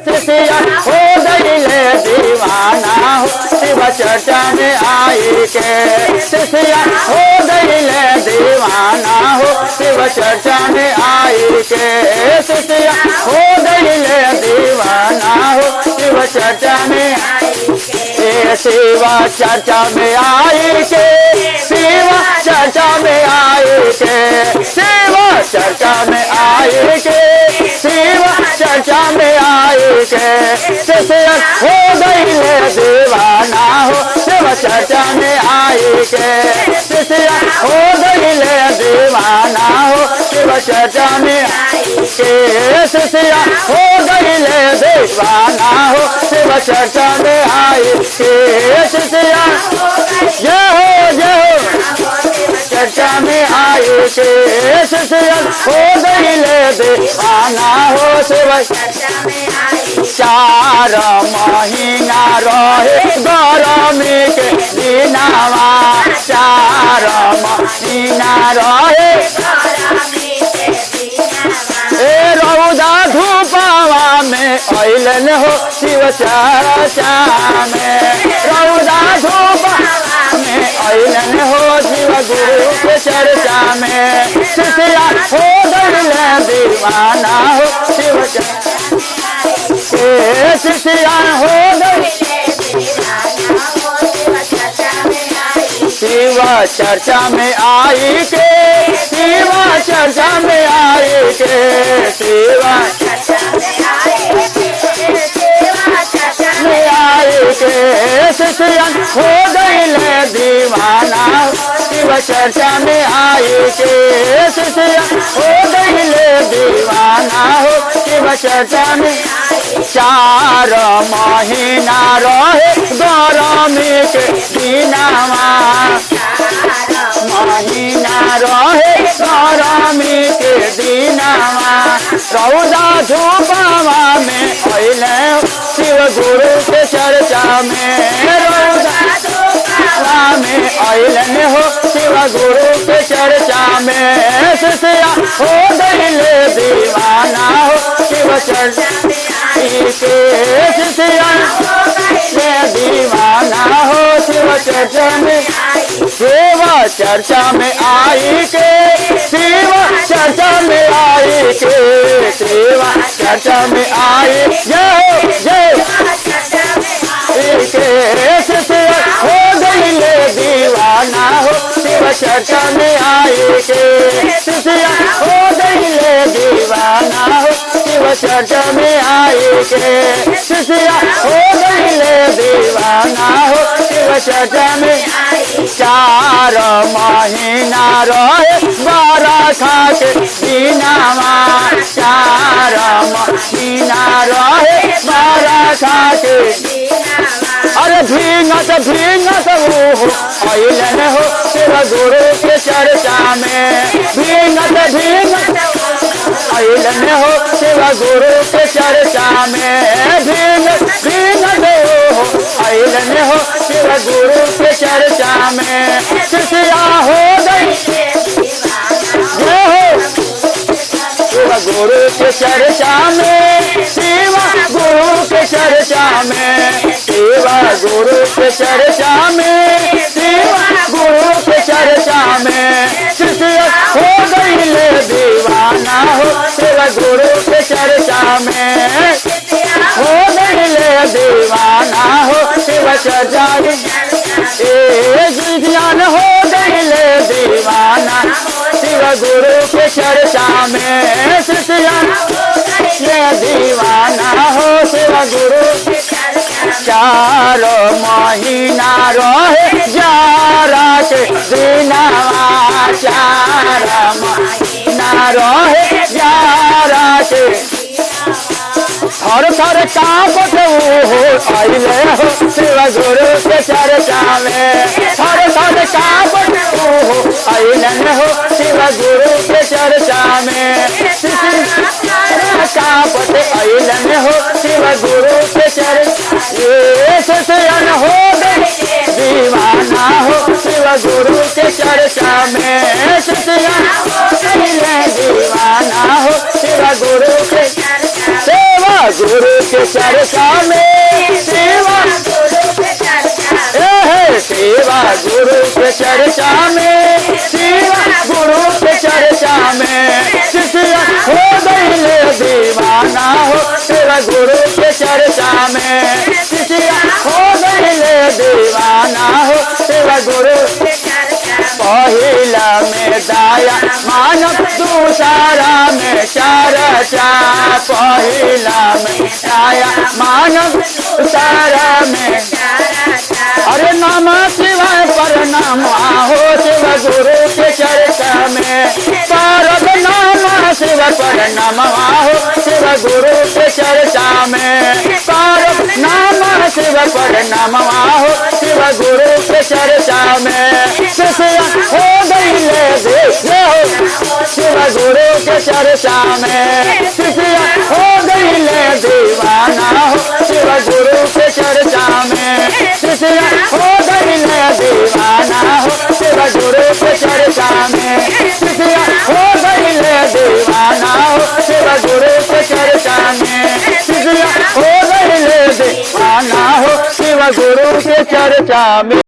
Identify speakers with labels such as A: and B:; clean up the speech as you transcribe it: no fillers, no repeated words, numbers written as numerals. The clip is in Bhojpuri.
A: शिष्या हो गईले दीवाना हो शिव चर्चा में आई के। शिष्या हो गईले दीवाना हो शिव चर्चा में आई के। शिष्या हो गईले दीवाना हो शिव चर्चा में आई के। शिव चर्चा में आई के। शिव चर्चा में आई के। शिव चर्चा में आई के। शिव चर्चा में आई के। शिष्या हो गईले दीवाना हो शिव चर्चा में आई के। शिष्या हो गईले दीवाना हो शिव चर्चा में आई के। शिष्या हो गईले दीवाना हो शिव चर्चा में आई के। शिष्या जय हो चर्चा में आई के। शिष्या हो गईले दीवाना हो शिव चर्चा में आई। 4 महीना रहे गरमी के दिनवा 4 महीना रहे रौदा धूपवा में अइलन हो शिव चर्चा में। रौदा धूपवा में अइलन हो शिव गुरु के चर्चा में। शिष्या हो गईले दीवाना हो शिव चर्चा में। शिष्या हो गईले दीवाना हो शिव चर्चा में आई। शिव चर्चा में आई के। शिव चर्चा में आई के। शिव चर्चा में आई के। शिष्या हो गईले दीवाना शिव चर्चा में आई के। शिष्या हो गईले दीवाना हो शिव चर्चा में। 4 महीना रहे गरमी के दिनवा 4 महीना रहे गरमी के दिनवा रौदा धूपवा में अइले शिव गुरु के चर्चा में। रौदा धूपवा में अइलन हो शिव गुरु के चर्चा में। शिष्या हो गईले दीवाना हो शिव चर्चा में आई के। शिष्या हो गईले दीवाना हो शिव चर्चा में आई। शिव चर्चा में आई के। शिव चर्चा में आई के। शिव चर्चा में आई जय जय के। शिष्या हो गईले दीवाना हो शिव चर्चा में आई के। शिष्या हो गईले दीवाना हो शिव चर्चा में आई के। शिष्या हो गईले दीवाना हो शिव चर्चा में आई। 4 महीना रहे बरखा के दिनवा 4 महीना रहे बरखा के। अरे भींगत भींगत वो अइलन हो शिव गुरु के चर्चा में। भींगत भींगत अइलन हो शिव गुरु के चर्चा में। भींगत भींगत अइलन हो शिव गुरु के चर्चा में। शिष्या हो गई शिव गुरु के चर्चा में। शिव गुरु के चर्चा में। शिव गुरु के चर्चा में। शिव गुरु के चर्चा में। शिष्या हो गईले दीवाना हो शिव गुरु के चर्चा में। हो गईले दीवाना हो शिव चर्चा में। ज्ञान हो गईले दीवाना शिव गुरु के चर्चा में। शिष्या ये दीवाना हो शिव गुरु के चर्चा। 4 महीना रहे जारा के दिनवा 4 महीना रहे जारा के। थर थर कांपत हो अइले हो शिव गुरु के चर्चा में। थर थर कांपत हो अइलन हो शिव गुरु के चर्चा में। कांपत अइलन हो शिव गुरु के चर्चा। शिष्यन हो गई दीवाना हो शिव गुरु के चर्चा में। शिष्यन दीवाना हो शिव गुरु के। सेवा गुरु के के चर्चा में सेवा सेवा गुरु के चर्चा में सेवा गुरु के चर्चा में शिष्य हो गईले दीवाना हो सेवा गुरु के चर्चा में शिष्य हो गईले दीवाना हो सेवा गुरु पहिला में दाया मानव दूसरा में चर्चा पहिला में दाया मानव दूसरा में अरे नाम शिवाय प्रणाम हो शिव गुरु के चर्चा में पारद नाम शिव प्रणाम हो शिव गुरु के चर्चा में पारद नाम शिव प्रणाम हो शिव गुरु के चर्चा में शिष्य हो गईले शिव गुरु के चर्चा में शिष्य हो गईले दीवाना हो शिव गुरु के चर्चा में शिष्य हो गईले दीवाना हो शिव गुरु के चर्चा में शिष्य हो गईले दीवाना हो शिव गुरु के चर्चा में शिष्य हो गईले दीवाना हो शिव गुरु के चर्चा में।